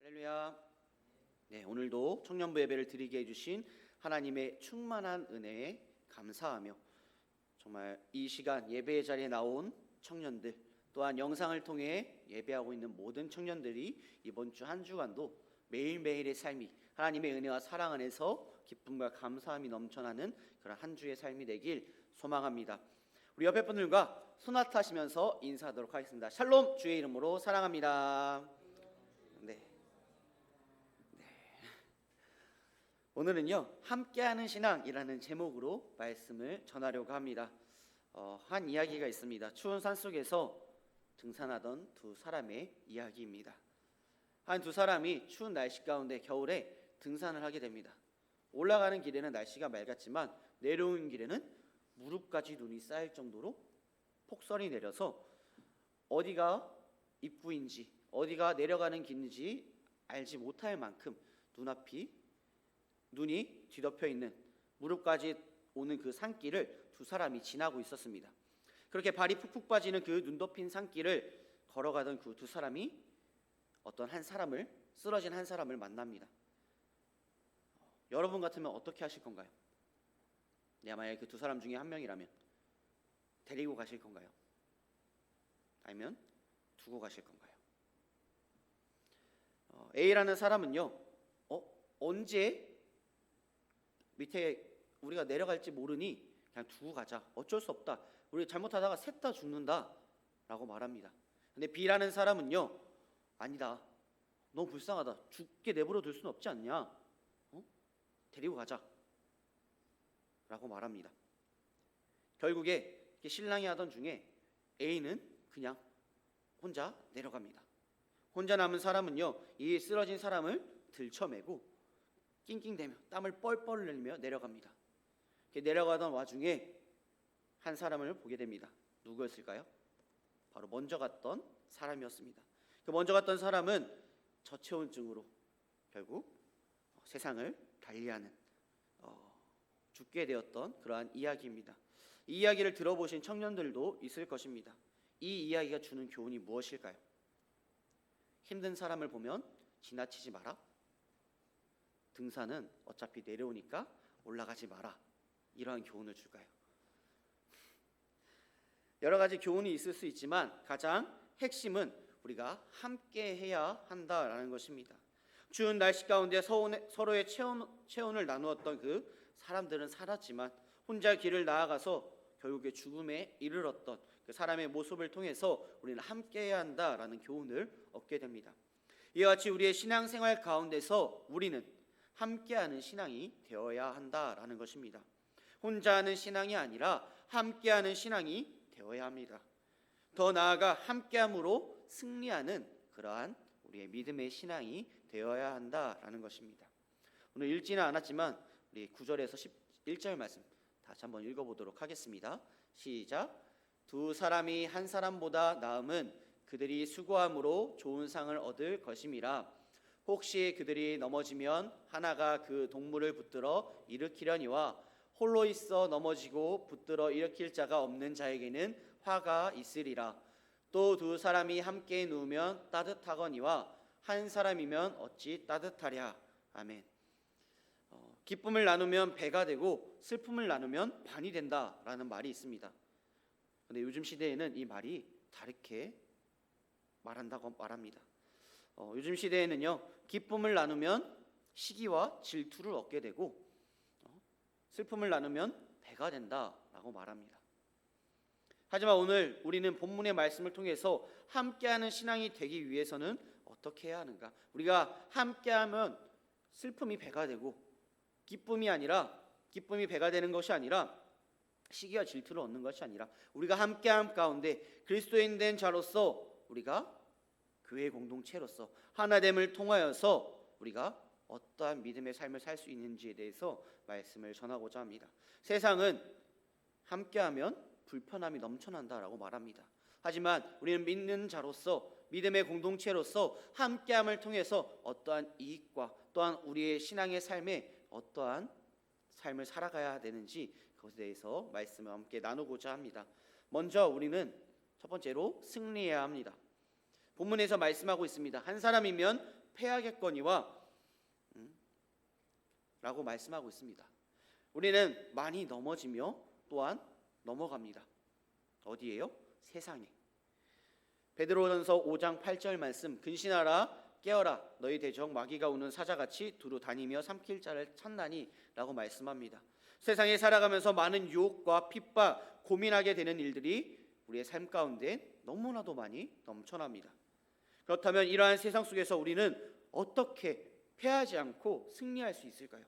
할렐루야. 네, 오늘도 청년부 예배를 드리게 해주신 하나님의 충만한 은혜에 감사하며 정말 이 시간 예배의 자리에 나온 청년들, 또한 영상을 통해 예배하고 있는 모든 청년들이 이번 주 한 주간도 매일매일의 삶이 하나님의 은혜와 사랑 안에서 기쁨과 감사함이 넘쳐나는 그런 한 주의 삶이 되길 소망합니다. 우리 옆에 분들과 손아트하시면서 인사하도록 하겠습니다. 샬롬, 주의 이름으로 사랑합니다. 네. 오늘은요, 함께하는 신앙이라는 제목으로 말씀을 전하려고 합니다. 한 이야기가 있습니다. 추운 산속에서 등산하던 두 사람의 이야기입니다. 한 두 사람이 추운 날씨 가운데 겨울에 등산을 하게 됩니다. 올라가는 길에는 날씨가 맑았지만 내려오는 길에는 무릎까지 눈이 쌓일 정도로 폭설이 내려서 어디가 입구인지 어디가 내려가는 길인지 알지 못할 만큼 눈이 뒤덮여 있는 무릎까지 오는 그 산길을 두 사람이 지나고 있었습니다. 그렇게 발이 푹푹 빠지는 그 눈 덮인 산길을 걸어가던 그 두 사람이 어떤 쓰러진 한 사람을 만납니다. 여러분 같으면 어떻게 하실 건가요? 만약에 그 두 사람 중에 한 명이라면 데리고 가실 건가요? 아니면 두고 가실 건가요? A라는 사람은요, 언제 밑에 우리가 내려갈지 모르니 그냥 두고 가자. 어쩔 수 없다. 우리 잘못하다가 셋 다 죽는다 라고 말합니다. 근데 B라는 사람은요, 아니다. 너무 불쌍하다. 죽게 내버려 둘 수는 없지 않냐? 데리고 가자 라고 말합니다. 결국에 실랑이 하던 중에 A는 그냥 혼자 내려갑니다. 혼자 남은 사람은요, 이 쓰러진 사람을 들쳐매고 낑낑대며 땀을 뻘뻘 흘리며 내려갑니다. 내려가던 와중에 한 사람을 보게 됩니다. 누구였을까요? 바로 먼저 갔던 사람이었습니다. 그 먼저 갔던 사람은 저체온증으로 결국 세상을 달리하는 죽게 되었던 그러한 이야기입니다. 이 이야기를 들어보신 청년들도 있을 것입니다. 이 이야기가 주는 교훈이 무엇일까요? 힘든 사람을 보면 지나치지 마라. 등산은 어차피 내려오니까 올라가지 마라. 이러한 교훈을 줄까요? 여러 가지 교훈이 있을 수 있지만 가장 핵심은 우리가 함께 해야 한다라는 것입니다. 추운 날씨 가운데 서로의 체온을 나누었던 그 사람들은 살았지만 혼자 길을 나아가서 결국에 죽음에 이르렀던 그 사람의 모습을 통해서 우리는 함께 해야 한다라는 교훈을 얻게 됩니다. 이와 같이 우리의 신앙생활 가운데서 우리는 함께하는 신앙이 되어야 한다라는 것입니다. 혼자 하는 신앙이 아니라 함께하는 신앙이 되어야 합니다. 더 나아가 함께함으로 승리하는 그러한 우리의 믿음의 신앙이 되어야 한다라는 것입니다. 오늘 읽지는 않았지만 우리 9절에서 11절 말씀 다시 한번 읽어보도록 하겠습니다. 시작. 두 사람이 한 사람보다 나음은 그들이 수고함으로 좋은 상을 얻을 것임이라. 혹시 그들이 넘어지면 하나가 그 동물을 붙들어 일으키려니와 홀로 있어 넘어지고 붙들어 일으킬 자가 없는 자에게는 화가 있으리라. 또 두 사람이 함께 누우면 따뜻하거니와 한 사람이면 어찌 따뜻하랴. 아멘. 기쁨을 나누면 배가 되고 슬픔을 나누면 반이 된다라는 말이 있습니다. 그런데 요즘 시대에는 이 말이 다르게 말한다고 말합니다. 요즘 시대에는요, 기쁨을 나누면 시기와 질투를 얻게 되고 슬픔을 나누면 배가 된다라고 말합니다. 하지만 오늘 우리는 본문의 말씀을 통해서 함께하는 신앙이 되기 위해서는 어떻게 해야 하는가? 우리가 함께하면 슬픔이 배가 되고 기쁨이 배가 되는 것이 아니라 시기와 질투를 얻는 것이 아니라 우리가 함께함 가운데 그리스도인 된 자로서 우리가 교회 공동체로서 하나됨을 통하여서 우리가 어떠한 믿음의 삶을 살 수 있는지에 대해서 말씀을 전하고자 합니다. 세상은 함께하면 불편함이 넘쳐난다라고 말합니다. 하지만 우리는 믿는 자로서 믿음의 공동체로서 함께함을 통해서 어떠한 이익과 또한 우리의 신앙의 삶에 어떠한 삶을 살아가야 되는지 그것에 대해서 말씀을 함께 나누고자 합니다. 먼저 우리는 첫 번째로 승리해야 합니다. 본문에서 말씀하고 있습니다. 한 사람이면 패하겠거니와 라고 말씀하고 있습니다. 우리는 많이 넘어지며 또한 넘어갑니다. 어디에요? 세상에. 베드로전서 5장 8절 말씀, 근신하라 깨어라 너희 대적 마귀가 우는 사자같이 두루 다니며 삼킬 자를 찾나니 라고 말씀합니다. 세상에 살아가면서 많은 유혹과 핍박, 고민하게 되는 일들이 우리의 삶 가운데 너무나도 많이 넘쳐납니다. 그렇다면 이러한 세상 속에서 우리는 어떻게 패하지 않고 승리할 수 있을까요?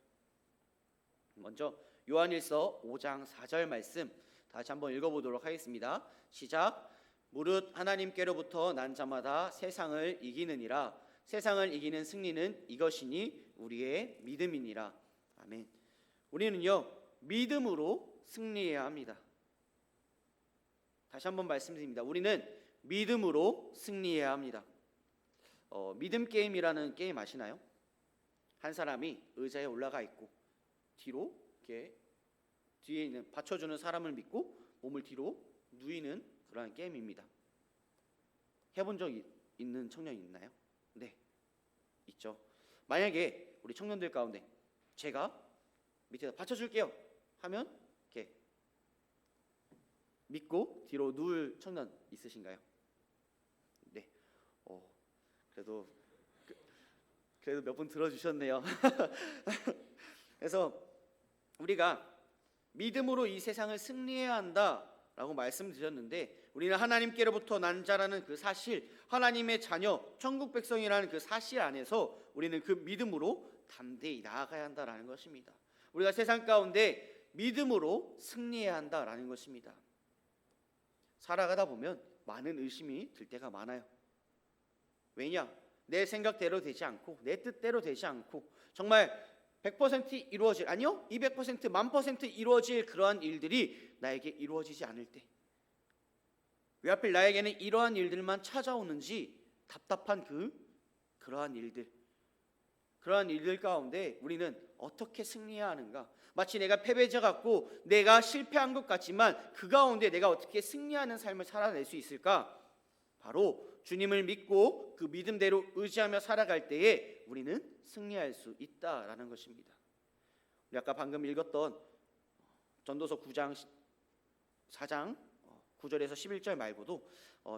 먼저 요한일서 5장 4절 말씀 다시 한번 읽어보도록 하겠습니다. 시작. 무릇 하나님께로부터 난 자마다 세상을 이기느니라. 세상을 이기는 승리는 이것이니 우리의 믿음이니라. 아멘. 우리는요 믿음으로 승리해야 합니다. 다시 한번 말씀드립니다. 우리는 믿음으로 승리해야 합니다. 믿음 게임이라는 게임 아시나요? 한 사람이 의자에 올라가 있고 뒤로 이렇게 뒤에 있는 받쳐주는 사람을 믿고 몸을 뒤로 누이는 그런 게임입니다. 해본 적 있는 청년이 있나요? 네, 있죠. 만약에 우리 청년들 가운데 제가 밑에다 받쳐줄게요 하면 이렇게 믿고 뒤로 누울 청년 있으신가요? 네, 그래도 몇 분 들어주셨네요. 그래서 우리가 믿음으로 이 세상을 승리해야 한다라고 말씀드렸는데, 우리는 하나님께로부터 난 자라는 그 사실, 하나님의 자녀, 천국 백성이라는 그 사실 안에서 우리는 그 믿음으로 담대히 나아가야 한다라는 것입니다. 우리가 세상 가운데 믿음으로 승리해야 한다라는 것입니다. 살아가다 보면 많은 의심이 들 때가 많아요. 왜냐? 내 생각대로 되지 않고 내 뜻대로 되지 않고 정말 100% 이루어질, 아니요 200% 1000% 이루어질 그러한 일들이 나에게 이루어지지 않을 때, 왜 하필 나에게는 이러한 일들만 찾아오는지 답답한 그러한 일들 가운데 우리는 어떻게 승리해야 하는가? 마치 내가 패배자 같고 내가 실패한 것 같지만 그 가운데 내가 어떻게 승리하는 삶을 살아낼 수 있을까? 바로 주님을 믿고 그 믿음대로 의지하며 살아갈 때에 우리는 승리할 수 있다라는 것입니다. 우리 아까 방금 읽었던 전도서 9장 4장 9절에서 11절 말고도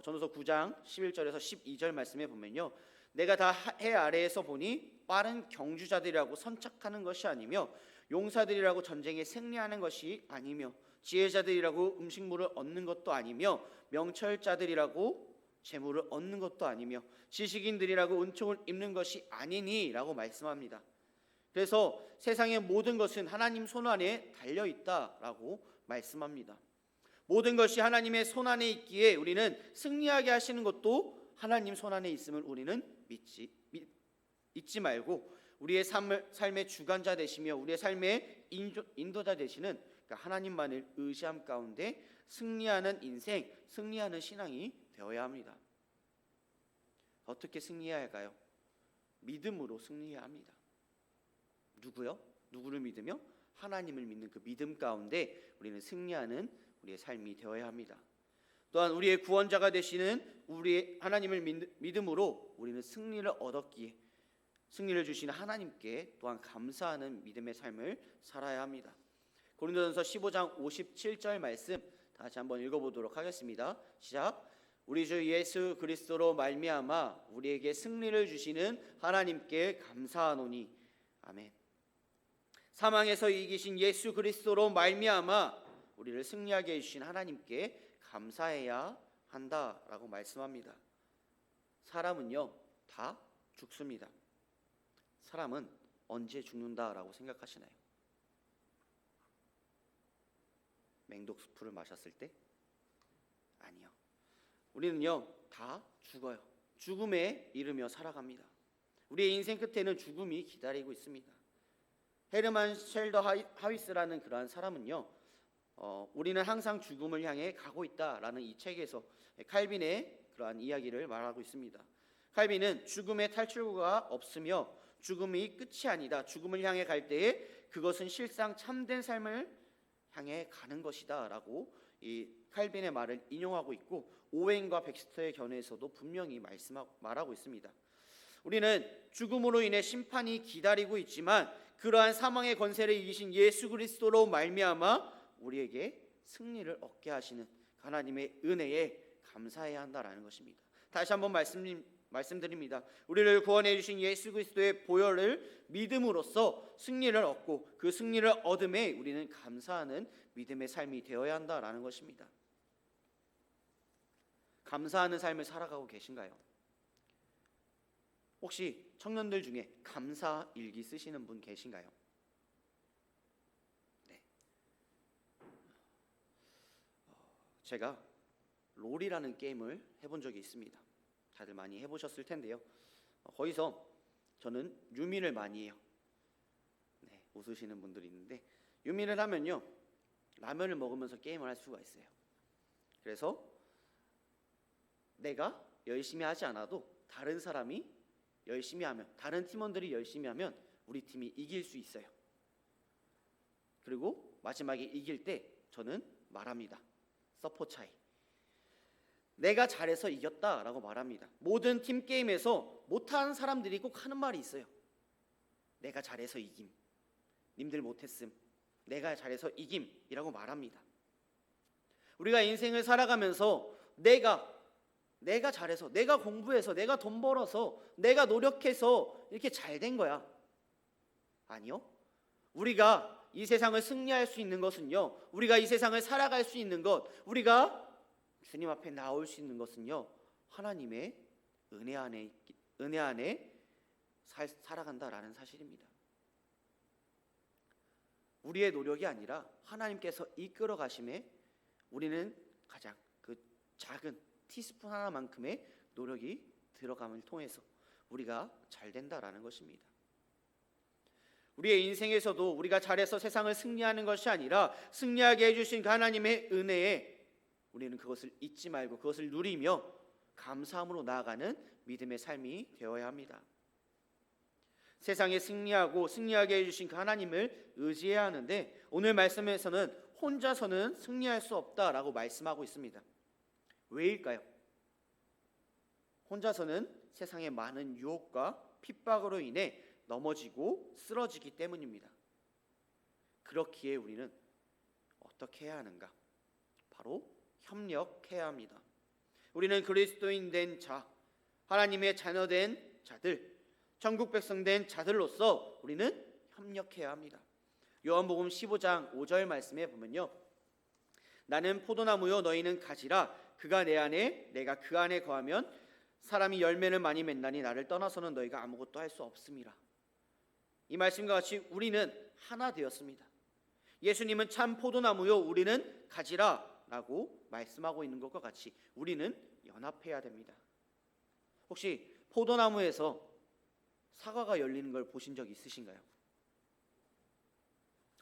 전도서 9장 11절에서 12절 말씀에 보면요, 내가 다 해 아래에서 보니 빠른 경주자들이라고 선착하는 것이 아니며 용사들이라고 전쟁에 승리하는 것이 아니며 지혜자들이라고 음식물을 얻는 것도 아니며 명철자들이라고 재물을 얻는 것도 아니며 지식인들이라고 은총을 입는 것이 아니니 라고 말씀합니다. 그래서 세상의 모든 것은 하나님 손 안에 달려있다라고 말씀합니다. 모든 것이 하나님의 손 안에 있기에 우리는 승리하게 하시는 것도 하나님 손 안에 있음을 우리는 잊지 말고 우리의 삶의 주관자 되시며 우리의 삶의 인도자 되시는 하나님만을 의지함 가운데 승리하는 인생, 승리하는 신앙이 되어야 합니다. 어떻게 승리해야 할까요? 믿음으로 승리해야 합니다. 누구요? 누구를 믿으며? 하나님을 믿는 그 믿음 가운데 우리는 승리하는 우리의 삶이 되어야 합니다. 또한 우리의 구원자가 되시는 우리의 하나님을 믿음으로 우리는 승리를 얻었기에 승리를 주시는 하나님께 또한 감사하는 믿음의 삶을 살아야 합니다. 고린도전서 15장 57절 말씀 다시 한번 읽어보도록 하겠습니다. 시작. 우리 주 예수 그리스도로 말미암아 우리에게 승리를 주시는 하나님께 감사하노니. 아멘. 사망에서 이기신 예수 그리스도로 말미암아 우리를 승리하게 해주신 하나님께 감사해야 한다라고 말씀합니다. 사람은요 다 죽습니다. 사람은 언제 죽는다라고 생각하시나요? 맹독수프를 마셨을 때? 아니요. 우리는요 다 죽어요. 죽음에 이르며 살아갑니다. 우리의 인생 끝에는 죽음이 기다리고 있습니다. 헤르만 쉘더 하위스라는 그러한 사람은요, 우리는 항상 죽음을 향해 가고 있다라는 이 책에서 칼빈의 그러한 이야기를 말하고 있습니다. 칼빈은 죽음의 탈출구가 없으며 죽음이 끝이 아니다. 죽음을 향해 갈 때에 그것은 실상 참된 삶을 향해 가는 것이다라고 이 칼빈의 말을 인용하고 있고, 오웬과 백스터의 견해에서도 분명히 말하고 있습니다. 우리는 죽음으로 인해 심판이 기다리고 있지만 그러한 사망의 권세를 이기신 예수 그리스도로 말미암아 우리에게 승리를 얻게 하시는 하나님의 은혜에 감사해야 한다라는 것입니다. 다시 한번 말씀드립니다. 우리를 구원해 주신 예수 그리스도의 보혈을 믿음으로써 승리를 얻고 그 승리를 얻음에 우리는 감사하는 믿음의 삶이 되어야 한다라는 것입니다. 감사하는 삶을 살아가고 계신가요? 혹시 청년들 중에 감사 일기 쓰시는 분 계신가요? 네. 제가 롤이라는 게임을 해본 적이 있습니다. 다들 많이 해보셨을 텐데요. 거기서 저는 유민을 많이 해요. 네, 웃으시는 분들이 있는데 유민을 하면요 라면을 먹으면서 게임을 할 수가 있어요. 그래서 내가 열심히 하지 않아도 다른 사람이 열심히 하면, 다른 팀원들이 열심히 하면 우리 팀이 이길 수 있어요. 그리고 마지막에 이길 때 저는 말합니다. 서포 차이. 내가 잘해서 이겼다라고 말합니다. 모든 팀 게임에서 못하는 사람들이 꼭 하는 말이 있어요. 내가 잘해서 이김. 님들 못했음. 내가 잘해서 이김이라고 말합니다. 우리가 인생을 살아가면서 내가 잘해서, 내가 공부해서, 내가 돈 벌어서, 내가 노력해서 이렇게 잘 된 거야. 아니요. 우리가 이 세상을 승리할 수 있는 것은요, 우리가 이 세상을 살아갈 수 있는 것, 우리가 주님 앞에 나올 수 있는 것은요, 하나님의 은혜 안에 살아간다라는 사실입니다. 우리의 노력이 아니라 하나님께서 이끌어 가심에 우리는 가장 그 작은 티스푼 하나만큼의 노력이 들어감을 통해서 우리가 잘 된다라는 것입니다. 우리의 인생에서도 우리가 잘해서 세상을 승리하는 것이 아니라 승리하게 해주신 그 하나님의 은혜에 우리는 그것을 잊지 말고 그것을 누리며 감사함으로 나아가는 믿음의 삶이 되어야 합니다. 세상에 승리하고 승리하게 해주신 그 하나님을 의지해야 하는데 오늘 말씀에서는 혼자서는 승리할 수 없다라고 말씀하고 있습니다. 왜일까요? 혼자서는 세상의 많은 유혹과 핍박으로 인해 넘어지고 쓰러지기 때문입니다. 그렇기에 우리는 어떻게 해야 하는가? 바로 협력해야 합니다. 우리는 그리스도인 된 자, 하나님의 자녀된 자들, 천국 백성 된 자들로서 우리는 협력해야 합니다. 요한복음 15장 5절 말씀에 보면요, 나는 포도나무요 너희는 가지라. 그가 내 안에 내가 그 안에 거하면 사람이 열매를 많이 맺나니 나를 떠나서는 너희가 아무것도 할 수 없음이라. 이 말씀과 같이 우리는 하나 되었습니다. 예수님은 참 포도나무요 우리는 가지라 라고 말씀하고 있는 것과 같이 우리는 연합해야 됩니다. 혹시 포도나무에서 사과가 열리는 걸 보신 적 있으신가요?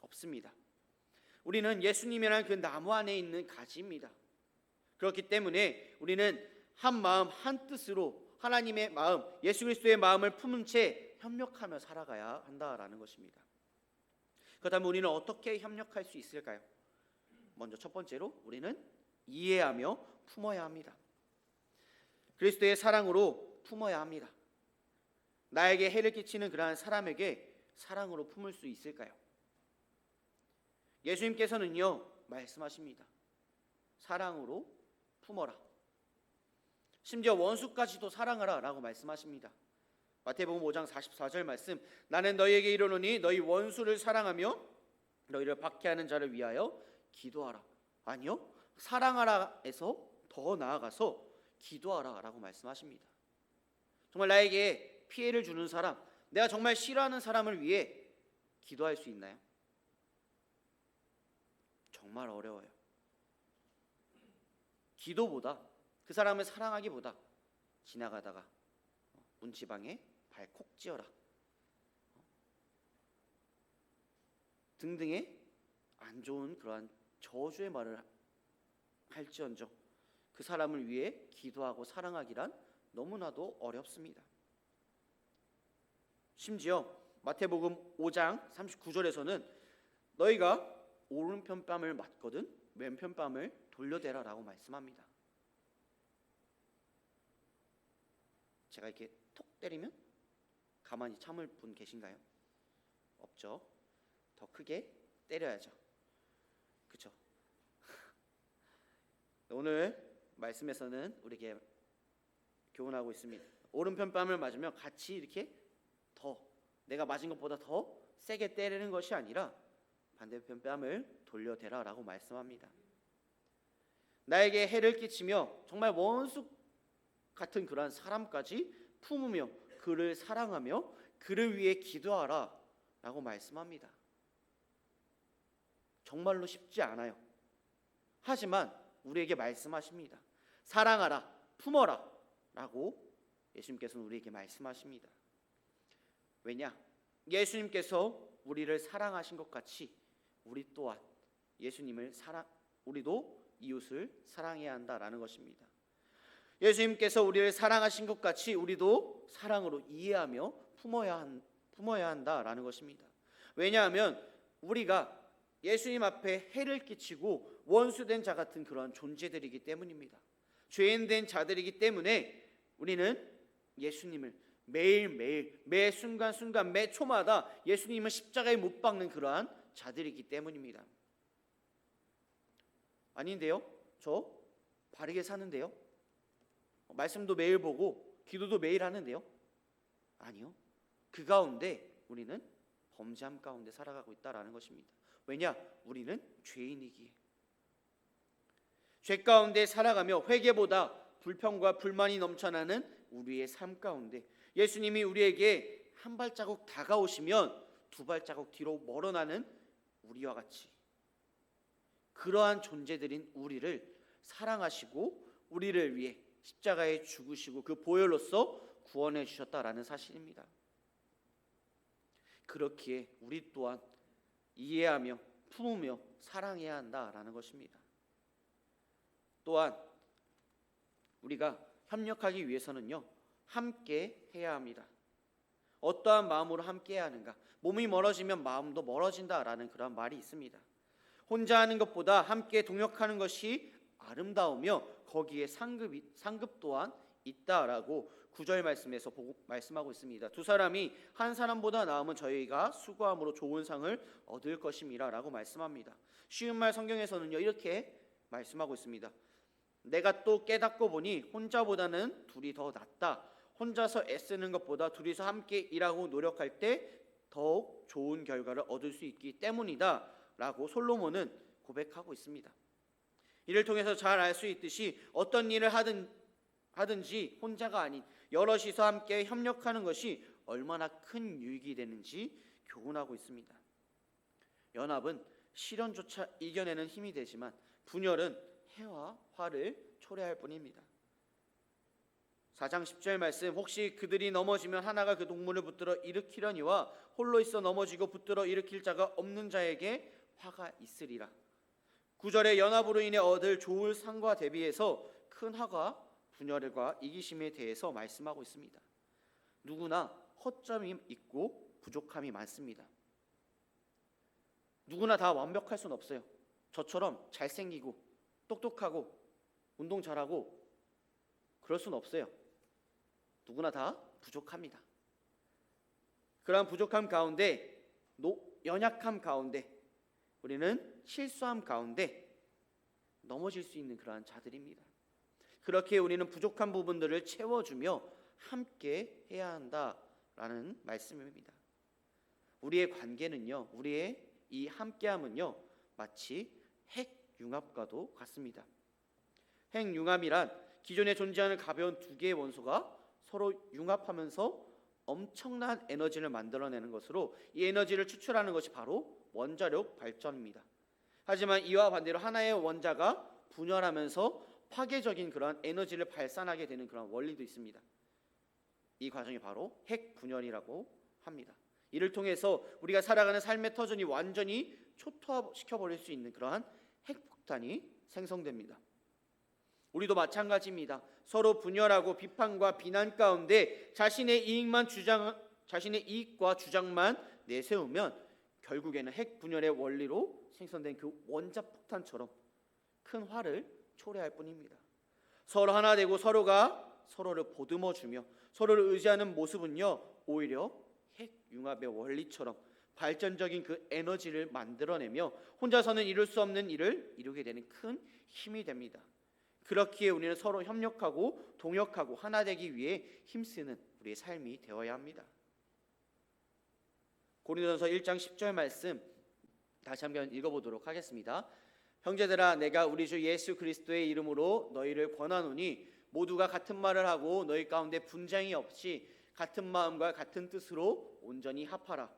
없습니다. 우리는 예수님이라는 그 나무 안에 있는 가지입니다. 그렇기 때문에 우리는 한 마음 한 뜻으로 하나님의 마음, 예수 그리스도의 마음을 품은 채 협력하며 살아가야 한다라는 것입니다. 그렇다면 우리는 어떻게 협력할 수 있을까요? 먼저 첫 번째로 우리는 이해하며 품어야 합니다. 그리스도의 사랑으로 품어야 합니다. 나에게 해를 끼치는 그러한 사람에게 사랑으로 품을 수 있을까요? 예수님께서는요 말씀하십니다. 사랑으로 품어라. 심지어 원수까지도 사랑하라 라고 말씀하십니다. 마태복음 5장 44절 말씀, 나는 너희에게 이르노니 너희 원수를 사랑하며 너희를 박해하는 자를 위하여 기도하라. 아니요, 사랑하라에서 더 나아가서 기도하라 라고 말씀하십니다. 정말 나에게 피해를 주는 사람, 내가 정말 싫어하는 사람을 위해 기도할 수 있나요? 정말 어려워요. 기도보다, 그 사람을 사랑하기보다 지나가다가 문지방에 발 콕 찧어라 등등의 안 좋은 그러한 저주의 말을 할지언정 그 사람을 위해 기도하고 사랑하기란 너무나도 어렵습니다. 심지어 마태복음 5장 39절에서는 너희가 오른편 뺨을 맞거든 왼편 뺨을 돌려대라 라고 말씀합니다. 제가 이렇게 톡 때리면 가만히 참을 분 계신가요? 없죠. 더 크게 때려야죠. 그렇죠? 오늘 말씀에서는 우리에게 교훈하고 있습니다. 오른편 뺨을 맞으면 같이 이렇게 더 내가 맞은 것보다 더 세게 때리는 것이 아니라 반대편 뺨을 돌려대라라고 말씀합니다. 나에게 해를 끼치며 정말 원수 같은 그러한 사람까지 품으며 그를 사랑하며 그를 위해 기도하라 라고 말씀합니다. 정말로 쉽지 않아요. 하지만 우리에게 말씀하십니다. 사랑하라, 품어라 라고 예수님께서는 우리에게 말씀하십니다. 왜냐? 예수님께서 우리를 사랑하신 것 같이 우리 또한 우리도 이웃을 사랑해야 한다라는 것입니다. 예수님께서 우리를 사랑하신 것 같이 우리도 사랑으로 이해하며 품어야 한다라는 것입니다. 왜냐하면 우리가 예수님 앞에 해를 끼치고 원수된 자 같은 그런 존재들이기 때문입니다. 죄인된 자들이기 때문에 우리는 예수님을 매일매일 매 순간순간 매 초마다 예수님을 십자가에 못 박는 그러한 자들이기 때문입니다. 아닌데요? 저 바르게 사는데요? 말씀도 매일 보고 기도도 매일 하는데요? 아니요. 그 가운데 우리는 범죄함 가운데 살아가고 있다라는 것입니다. 왜냐? 우리는 죄인이기에. 죄 가운데 살아가며 회개보다 불평과 불만이 넘쳐나는 우리의 삶 가운데 예수님이 우리에게 한 발자국 다가오시면 두 발자국 뒤로 멀어나는 우리와 같이 그러한 존재들인 우리를 사랑하시고 우리를 위해 십자가에 죽으시고 그 보혈로서 구원해 주셨다라는 사실입니다. 그렇기에 우리 또한 이해하며 품으며 사랑해야 한다라는 것입니다. 또한 우리가 협력하기 위해서는요, 함께 해야 합니다. 어떠한 마음으로 함께 해야 하는가? 몸이 멀어지면 마음도 멀어진다라는 그런 말이 있습니다. 혼자 하는 것보다 함께 동역하는 것이 아름다우며 거기에 상급 또한 있다라고 9절 말씀에서 말씀하고 있습니다. 두 사람이 한 사람보다 나으면 저희가 수고함으로 좋은 상을 얻을 것임이라 라고 말씀합니다. 쉬운 말 성경에서는요 이렇게 말씀하고 있습니다. 내가 또 깨닫고 보니 혼자보다는 둘이 더 낫다. 혼자서 애쓰는 것보다 둘이서 함께 일하고 노력할 때 더욱 좋은 결과를 얻을 수 있기 때문이다 라고 솔로몬은 고백하고 있습니다. 이를 통해서 잘 알 수 있듯이 어떤 일을 하든지 혼자가 아닌 여럿이서 함께 협력하는 것이 얼마나 큰 유익이 되는지 교훈하고 있습니다. 연합은 시련조차 이겨내는 힘이 되지만 분열은 해와 화를 초래할 뿐입니다. 4장 10절 말씀, 혹시 그들이 넘어지면 하나가 그 동물을 붙들어 일으키려니와 홀로 있어 넘어지고 붙들어 일으킬 자가 없는 자에게 화가 있으리라. 9절에 연합으로 인해 얻을 좋을 상과 대비해서 큰 화가 분열과 이기심에 대해서 말씀하고 있습니다. 누구나 허점이 있고 부족함이 많습니다. 누구나 다 완벽할 수는 없어요. 저처럼 잘생기고 똑똑하고 운동 잘하고 그럴 수는 없어요. 누구나 다 부족합니다. 그러한 부족함 가운데, 연약함 가운데, 우리는 실수함 가운데 넘어질 수 있는 그러한 자들입니다. 그렇게 우리는 부족한 부분들을 채워주며 함께 해야 한다라는 말씀입니다. 우리의 관계는요, 우리의 이 함께함은요, 마치 핵융합과도 같습니다. 핵융합이란 기존에 존재하는 가벼운 두 개의 원소가 서로 융합하면서 엄청난 에너지를 만들어내는 것으로 이 에너지를 추출하는 것이 바로 원자력 발전입니다. 하지만 이와 반대로 하나의 원자가 분열하면서 파괴적인 그런 에너지를 발산하게 되는 그런 원리도 있습니다. 이 과정이 바로 핵 분열이라고 합니다. 이를 통해서 우리가 살아가는 삶의 터전이 완전히 초토화시켜버릴 수 있는 그러한 핵폭탄이 생성됩니다. 우리도 마찬가지입니다. 서로 분열하고 비판과 비난 가운데 자신의 이익과 주장만 내세우면 결국에는 핵 분열의 원리로 생성된 그 원자폭탄처럼 큰 화를 초래할 뿐입니다. 서로 하나 되고 서로가 서로를 보듬어주며 서로를 의지하는 모습은요, 오히려 핵융합의 원리처럼 발전적인 그 에너지를 만들어내며 혼자서는 이룰 수 없는 일을 이루게 되는 큰 힘이 됩니다. 그렇기에 우리는 서로 협력하고 동역하고 하나 되기 위해 힘쓰는 우리의 삶이 되어야 합니다. 고린도전서 1장 10절 말씀 다시 한번 읽어보도록 하겠습니다. 형제들아, 내가 우리 주 예수 그리스도의 이름으로 너희를 권하노니 모두가 같은 말을 하고 너희 가운데 분쟁이 없이 같은 마음과 같은 뜻으로 온전히 합하라.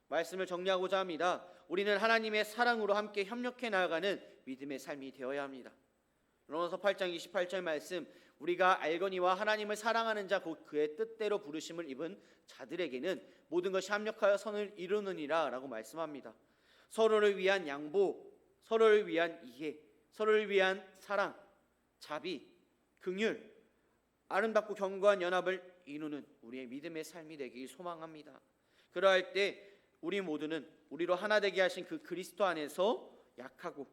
말씀을 정리하고자 합니다. 우리는 하나님의 사랑으로 함께 협력해 나아가는 믿음의 삶이 되어야 합니다. 로마서 8장 28절 말씀, 우리가 알거니와 하나님을 사랑하는 자 곧 그의 뜻대로 부르심을 입은 자들에게는 모든 것이 합력하여 선을 이루느니라 라고 말씀합니다. 서로를 위한 양보, 서로를 위한 이해, 서로를 위한 사랑, 자비, 긍휼, 아름답고 견고한 연합을 이루는 우리의 믿음의 삶이 되길 소망합니다. 그러할 때 우리 모두는 우리로 하나 되게 하신 그 그리스도 안에서 약하고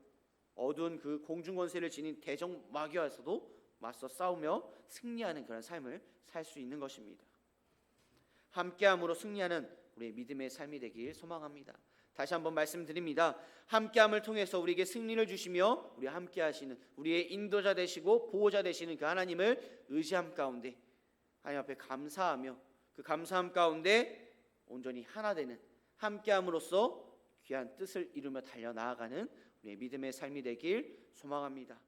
어두운 그 공중 권세를 지닌 대적 마귀와서도 맞서 싸우며 승리하는 그런 삶을 살 수 있는 것입니다. 함께함으로 승리하는 우리의 믿음의 삶이 되길 소망합니다. 다시 한번 말씀드립니다. 함께함을 통해서 우리에게 승리를 주시며 우리 함께 하시는 우리의 인도자 되시고 보호자 되시는 그 하나님을 의지함 가운데 하나님 앞에 감사하며 그 감사함 가운데 온전히 하나 되는 함께함으로써 귀한 뜻을 이루며 달려나아가는 우리의 믿음의 삶이 되길 소망합니다.